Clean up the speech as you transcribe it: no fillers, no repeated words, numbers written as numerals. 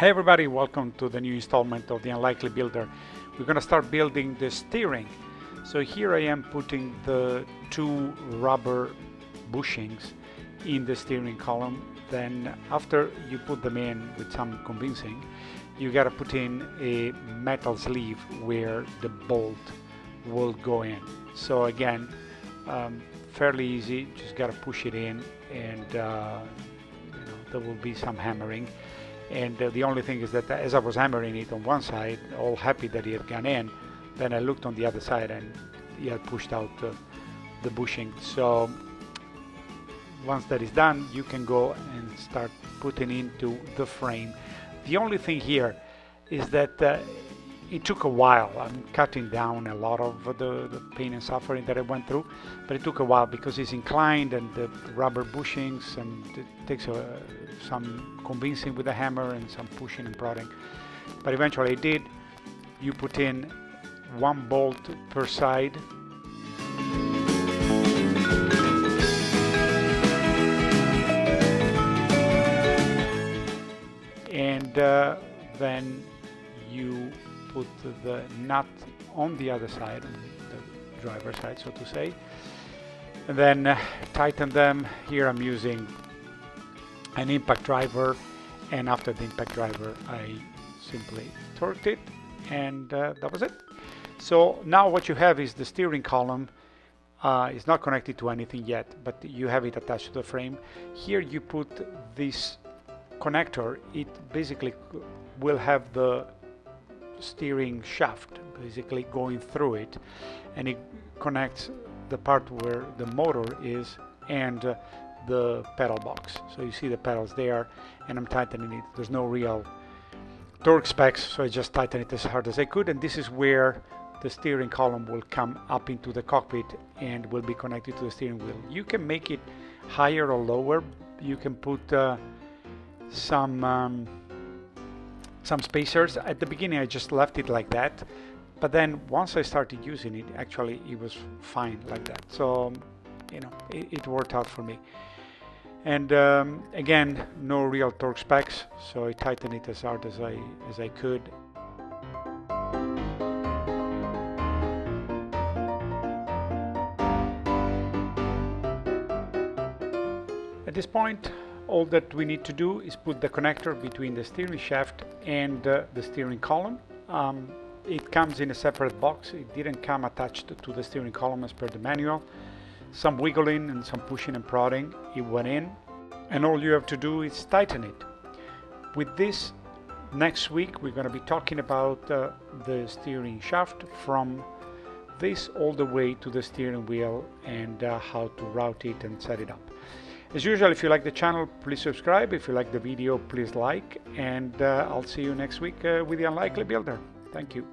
Hey everybody, welcome to the new installment of the Unlikely Builder. We're going to start building the steering. So here I am putting the two rubber bushings in the steering column. Then after you put them in with some convincing, you got to put in a metal sleeve where the bolt will go in. So again, fairly easy, just got to push it in, and there will be some hammering. And the only thing is that as I was hammering it on one side, all happy that it had gone in, then I looked on the other side and he had pushed out the bushing. So once that is done, you can go and start putting into the frame. The only thing here is that it took a while. I'm cutting down a lot of the pain and suffering that I went through, but it took a while because it's inclined and the rubber bushings, and it takes some convincing with the hammer and some pushing and prodding. But eventually I did. You put in one bolt per side. And then you put the nut on the other side, on the driver's side, so to say, and then tighten them. Here I'm using an impact driver, and after the impact driver I simply torqued it, and that was it. So now what you have is the steering column. It's not connected to anything yet, but you have it attached to the frame. Here you put this connector. It basically will have the steering shaft basically going through it, and it connects the part where the motor is and the pedal box. So you see the pedals there, and I'm tightening it. There's no real torque specs, so I just tighten it as hard as I could, and this is where the steering column will come up into the cockpit and will be connected to the steering wheel. You can make it higher or lower. You can put some spacers. At the beginning I just left it like that, but then once I started using it, actually it was fine like that. So it worked out for me. And again, no real torque specs, so I tightened it as hard as I could. At this point, all that we need to do is put the connector between the steering shaft and the steering column. It comes in a separate box. It didn't come attached to the steering column as per the manual. Some wiggling and some pushing and prodding, it went in, and all you have to do is tighten it. With this, next week we're going to be talking about the steering shaft from this all the way to the steering wheel, and how to route it and set it up. As usual, if you like the channel, please subscribe. If you like the video, please like, and I'll see you next week with the Unlikely Builder. Thank you.